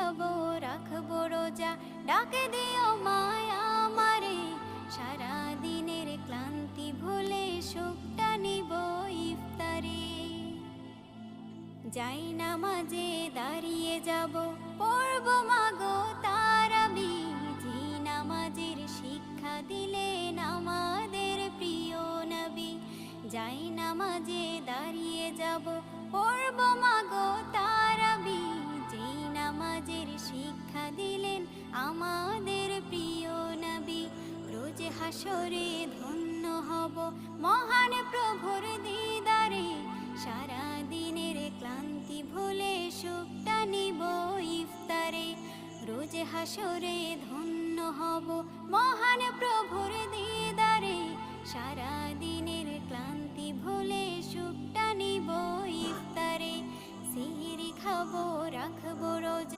খাবো রাখবো রোজা, ডাকে দিও মায়া আমারে, সারা দিনের ক্লান্তি ভুলে সুখটা নিব ইফতারে। যাই নামাজে দাঁড়িয়ে যাব, পড়ব মাগো তারাবি, যে নামাজের শিক্ষা দিলেন আমাদের প্রিয় নবী। যাই নামাজে দাঁড়িয়ে যাব, পড়ব মাগো তারাবি, যে নামাজের শিক্ষা দিলেন আমাদের প্রিয় নবী। রোজ হাসরে ধন্য হব মহান প্রভুর দিদারে, সারা দিনের ক্লান্তি ভুলে সুখটা নিব ইফতারে। রোজ হাসরে ধন্য হব মহান প্রভুর দিদারে, সারা দিনের ক্লান্তি ভুলে সুখটা নিব ইফতারে। সিহরি খাবো রাখবো রোজা,